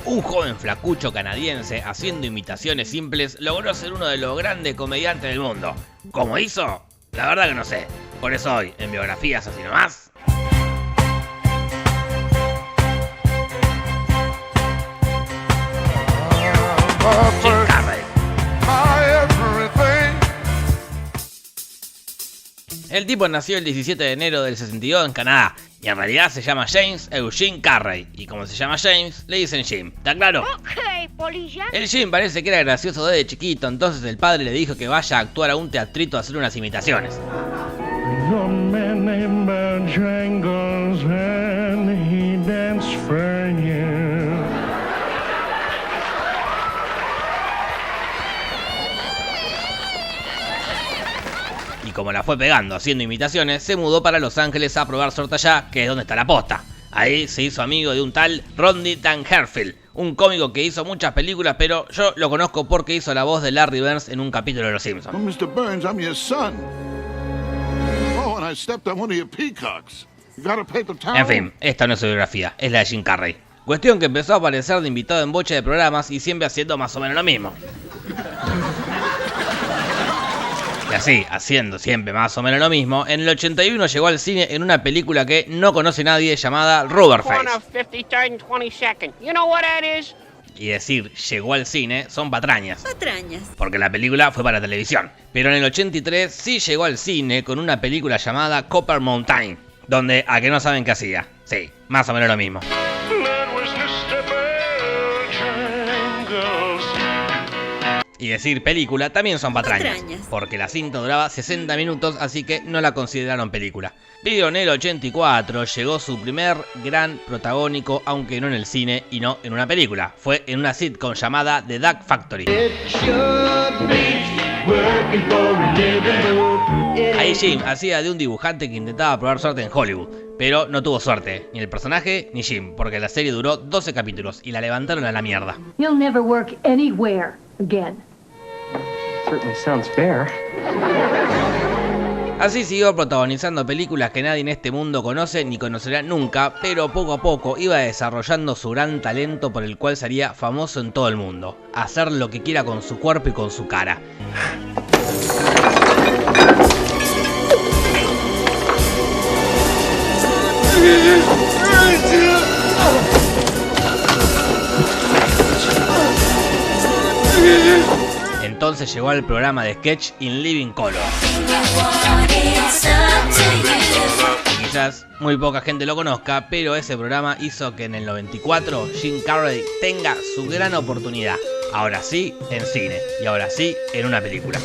Un joven flacucho canadiense haciendo imitaciones simples logró ser uno de los grandes comediantes del mundo. ¿Cómo hizo? La verdad que no sé. Por eso hoy, en Biografías Así Nomás, Jim Carrey. El tipo nació el 17 de enero del 62 en Canadá y en realidad se llama James Eugene Carrey y como se llama James le dicen Jim, ¿está claro? Okay, polilla. El Jim parece que era gracioso desde chiquito, entonces el padre le dijo que vaya a actuar a un teatrito a hacer unas imitaciones. Y como la fue pegando haciendo imitaciones, se mudó para Los Ángeles a probar suerte allá, que es donde está la posta. Ahí se hizo amigo de un tal Rodney Dangerfield, un cómico que hizo muchas películas, pero yo lo conozco porque hizo la voz de Larry Burns en un capítulo de Los Simpsons. Oh, Mr. Burns, I'm your son. Oh, and I stepped on one of your peacocks. You got a paper towel? En fin, esta no es su biografía, es la de Jim Carrey. Cuestión que empezó a aparecer de invitado en bocha de programas y siempre haciendo más o menos lo mismo. Y así, haciendo siempre más o menos lo mismo, en el 81 llegó al cine en una película que no conoce nadie llamada Rubberface. Y decir llegó al cine son patrañas. Porque la película fue para televisión. Pero en el 83 sí llegó al cine con una película llamada Copper Mountain, donde a que no saben qué hacía. Sí, más o menos lo mismo. Y decir película también son patrañas, porque la cinta duraba 60 minutos, así que no la consideraron película. Pero en el 84 llegó su primer gran protagónico, aunque no en el cine y no en una película. Fue en una sitcom llamada The Duck Factory. Ahí Jim hacía de un dibujante que intentaba probar suerte en Hollywood, pero no tuvo suerte, ni el personaje ni Jim, porque la serie duró 12 capítulos y la levantaron a la mierda. You'll never work anywhere again. Certainly sounds fair. Así siguió protagonizando películas que nadie en este mundo conoce ni conocerá nunca, pero poco a poco iba desarrollando su gran talento por el cual sería famoso en todo el mundo. Hacer lo que quiera con su cuerpo y con su cara. Entonces llegó al programa de sketch In Living Color. Quizás muy poca gente lo conozca, pero ese programa hizo que en el 94 Jim Carrey tenga su gran oportunidad. Ahora sí, en cine. Y ahora sí, en una película.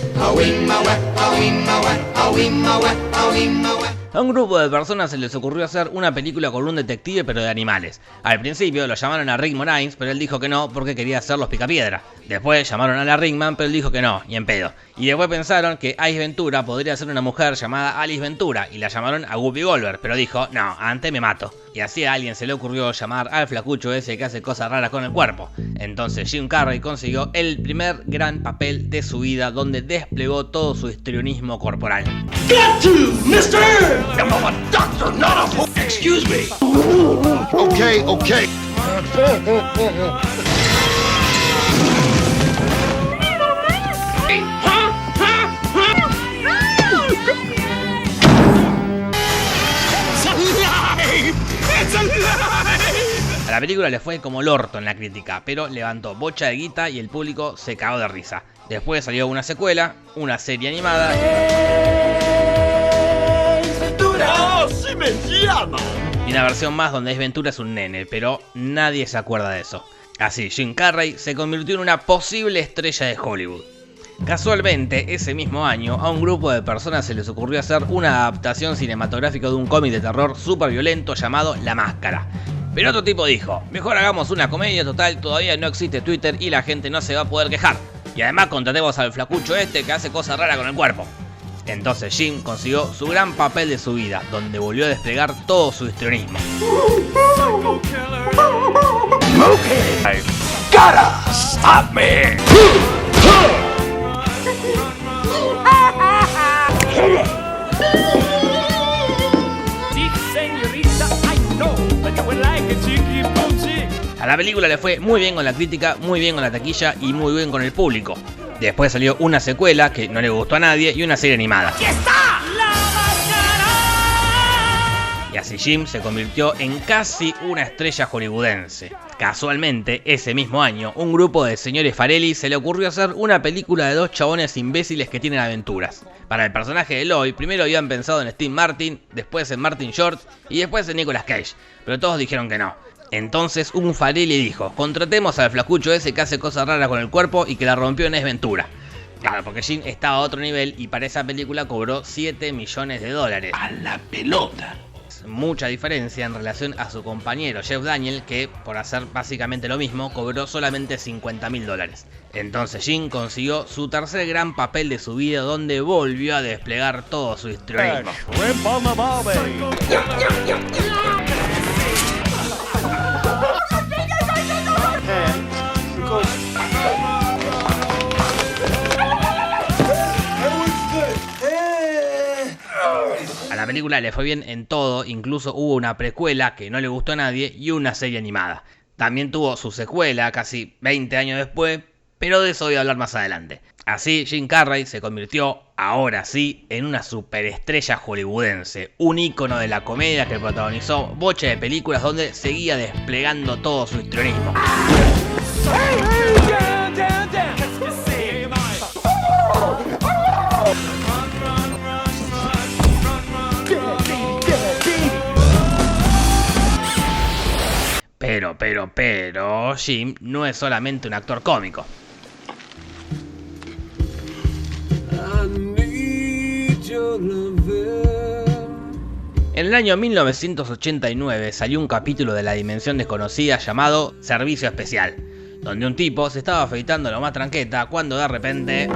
A un grupo de personas se les ocurrió hacer una película con un detective pero de animales. Al principio lo llamaron a Rick Moranis, pero él dijo que no porque quería hacer Los Picapiedra. Después llamaron a la Rickman, pero él dijo que no, ni en pedo. Y después pensaron que Ace Ventura podría ser una mujer llamada Alice Ventura y la llamaron a Whoopi Goldberg, pero dijo, no, antes me mato. Y así a alguien se le ocurrió llamar al flacucho ese que hace cosas raras con el cuerpo. Entonces Jim Carrey consiguió el primer gran papel de su vida donde desplegó todo su histrionismo corporal. Got to, mister! I'm a doctor, not a fool. Excuse me. Okay. It's alive! A la película le fue como el orto en la crítica, pero levantó bocha de guita y el público se cagó de risa. Después salió una secuela, una serie animada ¡Oh, sí me llama! y una versión más donde Ace Ventura es un nene, pero nadie se acuerda de eso. Así, Jim Carrey se convirtió en una posible estrella de Hollywood. Casualmente, ese mismo año, a un grupo de personas se les ocurrió hacer una adaptación cinematográfica de un cómic de terror súper violento llamado La Máscara. Pero otro tipo dijo, mejor hagamos una comedia, total, todavía no existe Twitter y la gente no se va a poder quejar. Y además contratemos al flacucho este que hace cosas raras con el cuerpo. Entonces Jim consiguió su gran papel de su vida, donde volvió a desplegar todo su histrionismo. Okay. Gotta stop me! A la película le fue muy bien con la crítica, muy bien con la taquilla y muy bien con el público. Después salió una secuela que no le gustó a nadie y una serie animada. ¡Aquí está! Y así Jim se convirtió en casi una estrella hollywoodense. Casualmente, ese mismo año, un grupo de señores Farrelly se le ocurrió hacer una película de dos chabones imbéciles que tienen aventuras. Para el personaje de Lloyd, primero habían pensado en Steve Martin, después en Martin Short y después en Nicolas Cage, pero todos dijeron que no. Entonces un Farrelly dijo, contratemos al flacucho ese que hace cosas raras con el cuerpo y que la rompió en Ace Ventura. Claro, porque Jim estaba a otro nivel y para esa película cobró $7 millones. A la pelota. Mucha diferencia en relación a su compañero Jeff Daniel, que por hacer básicamente lo mismo cobró solamente $50.000. Entonces Jim consiguió su tercer gran papel de su vida, donde volvió a desplegar todo su histrionismo. A la película le fue bien en todo, incluso hubo una precuela que no le gustó a nadie y una serie animada. También tuvo su secuela casi 20 años después, pero de eso voy a hablar más adelante. Así Jim Carrey se convirtió, ahora sí, en una superestrella hollywoodense, un ícono de la comedia que protagonizó bocha de películas donde seguía desplegando todo su histrionismo. Pero, Jim no es solamente un actor cómico. En el año 1989 salió un capítulo de La Dimensión Desconocida llamado Servicio Especial, donde un tipo se estaba afeitando lo más tranqueta cuando de repente...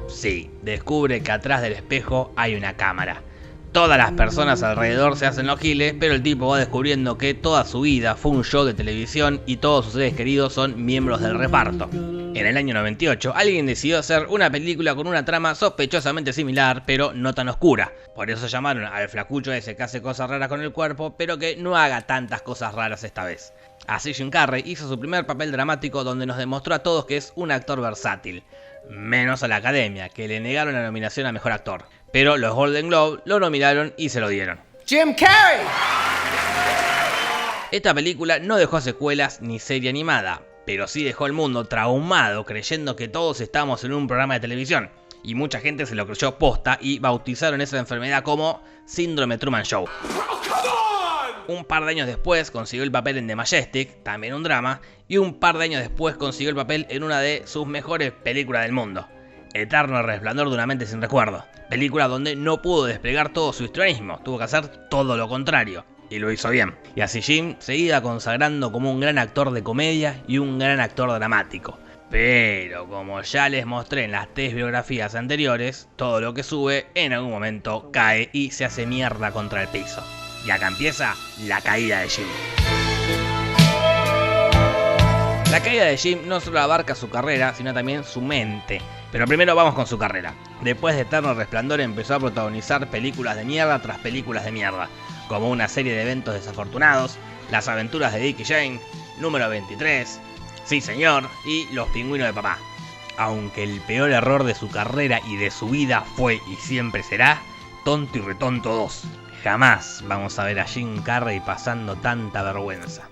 Sí, descubre que atrás del espejo hay una cámara. Todas las personas alrededor se hacen los giles, pero el tipo va descubriendo que toda su vida fue un show de televisión y todos sus seres queridos son miembros del reparto. En el año 98, alguien decidió hacer una película con una trama sospechosamente similar, pero no tan oscura. Por eso llamaron al flacucho ese que hace cosas raras con el cuerpo, pero que no haga tantas cosas raras esta vez. Así Jim Carrey hizo su primer papel dramático donde nos demostró a todos que es un actor versátil. Menos a la Academia, que le negaron la nominación a Mejor Actor. Pero los Golden Globe lo nominaron y se lo dieron. ¡Jim Carrey! Esta película no dejó secuelas ni serie animada, pero sí dejó al mundo traumado creyendo que todos estábamos en un programa de televisión. Y mucha gente se lo creyó posta y bautizaron esa enfermedad como Síndrome Truman Show. Un par de años después consiguió el papel en The Majestic, también un drama, y un par de años después consiguió el papel en una de sus mejores películas del mundo, Eterno Resplandor de una mente sin recuerdo, película donde no pudo desplegar todo su histrionismo, tuvo que hacer todo lo contrario, y lo hizo bien. Y así Jim se iba consagrando como un gran actor de comedia y un gran actor dramático. Pero como ya les mostré en las 3 biografías anteriores, todo lo que sube en algún momento cae y se hace mierda contra el piso. Y acá empieza la caída de Jim. La caída de Jim no solo abarca su carrera, sino también su mente. Pero primero vamos con su carrera. Después de Eterno Resplandor empezó a protagonizar películas de mierda tras películas de mierda, como una serie de eventos desafortunados, Las aventuras de Dick y Jane, Número 23, Sí señor, y Los pingüinos de papá. Aunque el peor error de su carrera y de su vida fue y siempre será Tonto y Retonto 2. Jamás vamos a ver a Jim Carrey pasando tanta vergüenza.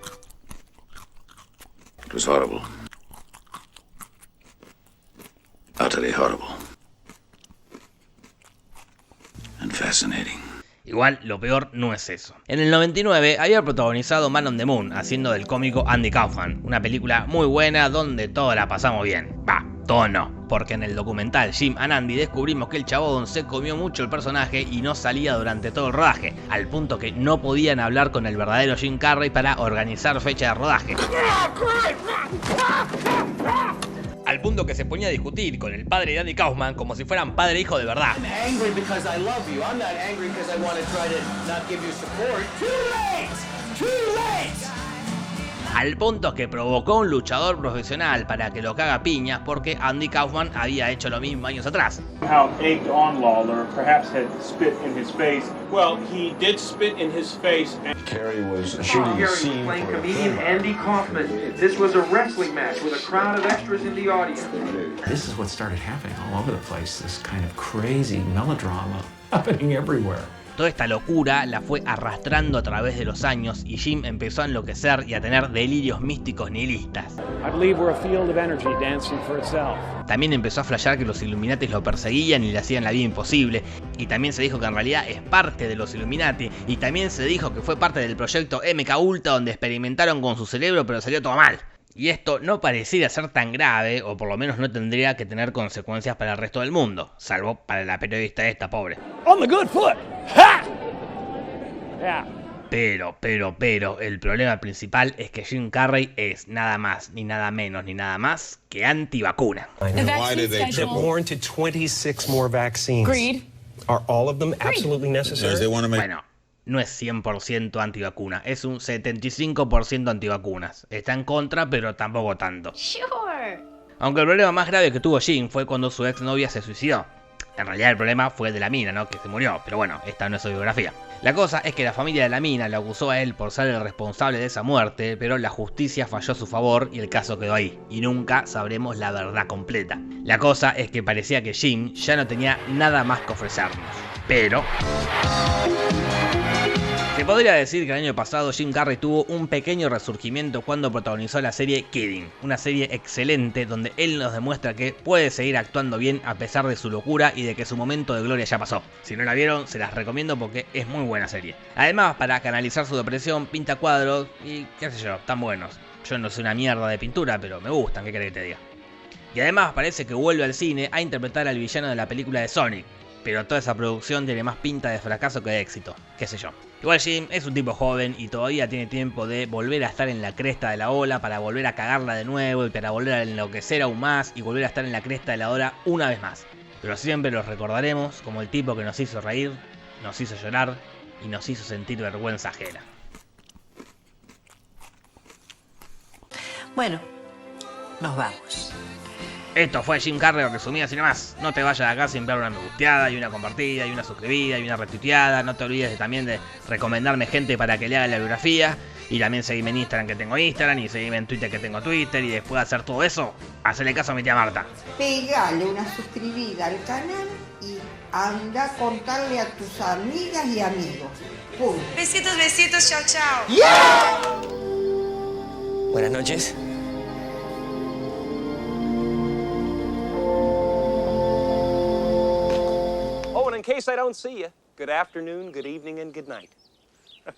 It was horrible. Utterly horrible. And fascinating. Igual, lo peor no es eso. En el 99 había protagonizado Man on the Moon, haciendo del cómico Andy Kaufman. Una película muy buena donde todos la pasamos bien. Todo no, porque en el documental Jim and Andy descubrimos que el chabón se comió mucho el personaje y no salía durante todo el rodaje, al punto que no podían hablar con el verdadero Jim Carrey para organizar fecha de rodaje. Al punto que se ponía a discutir con el padre de Andy Kaufman como si fueran padre e hijo de verdad. al punto que provocó a un luchador profesional para que lo caga piñas porque Andy Kaufman había hecho lo mismo años atrás. How egged on Lawler, perhaps had spit in his face. Well, he did spit in his face. Kerry was shooting a scene playing for a comedian film. Andy Kaufman. This was a wrestling match with a crowd of extras in the audience. This is what started happening all over the place, this kind of crazy melodrama happening everywhere. Toda esta locura la fue arrastrando a través de los años y Jim empezó a enloquecer y a tener delirios místicos nihilistas. I believe we're a field of energy dancing for itself. También empezó a flashear que los Illuminati lo perseguían y le hacían la vida imposible. Y también se dijo que en realidad es parte de los Illuminati. Y también se dijo que fue parte del proyecto MK Ultra donde experimentaron con su cerebro pero salió todo mal. Y esto no pareciera ser tan grave, o por lo menos no tendría que tener consecuencias para el resto del mundo, salvo para la periodista esta pobre. On the good foot. Ha! Yeah. Pero, el problema principal es que Jim Carrey es nada más, ni nada menos, ni nada más que antivacuna. Why did they That warranted 26 more vaccines. Agreed. Are all of them absolutely necessary? They want to make Bueno, no es 100% antivacuna, es un 75% antivacunas. Está en contra, pero tampoco tanto. Sure. Aunque el problema más grave que tuvo Jim fue cuando su exnovia se suicidó. En realidad el problema fue el de la mina, ¿no? Que se murió, pero bueno, esta no es su biografía. La cosa es que la familia de la mina lo acusó a él por ser el responsable de esa muerte, pero la justicia falló a su favor y el caso quedó ahí, y nunca sabremos la verdad completa. La cosa es que parecía que Jim ya no tenía nada más que ofrecernos, pero... Se podría decir que el año pasado Jim Carrey tuvo un pequeño resurgimiento cuando protagonizó la serie Kidding, una serie excelente donde él nos demuestra que puede seguir actuando bien a pesar de su locura y de que su momento de gloria ya pasó. Si no la vieron, se las recomiendo porque es muy buena serie. Además, para canalizar su depresión, pinta cuadros y qué sé yo, tan buenos. Yo no soy una mierda de pintura, pero me gustan, ¿qué querés que te diga? Y además parece que vuelve al cine a interpretar al villano de la película de Sonic. Pero toda esa producción tiene más pinta de fracaso que de éxito, qué sé yo. Igual Jim es un tipo joven y todavía tiene tiempo de volver a estar en la cresta de la ola para volver a cagarla de nuevo y para volver a enloquecer aún más y volver a estar en la cresta de la ola una vez más. Pero siempre los recordaremos como el tipo que nos hizo reír, nos hizo llorar y nos hizo sentir vergüenza ajena. Bueno, nos vamos. Esto fue Jim Carrey resumido así nomás. No te vayas de acá sin ver una me gusteada y una compartida y una suscribida y una retuiteada. No te olvides también de recomendarme gente para que le haga la biografía. Y también seguime en Instagram que tengo Instagram y seguime en Twitter que tengo Twitter. Y después de hacer todo eso, hacele caso a mi tía Marta. Pegale una suscribida al canal y anda a contarle a tus amigas y amigos. ¡Pum! Besitos, besitos, chao, chao. Buenas noches. Oh, and in case I don't see you, good afternoon, good evening, and good night.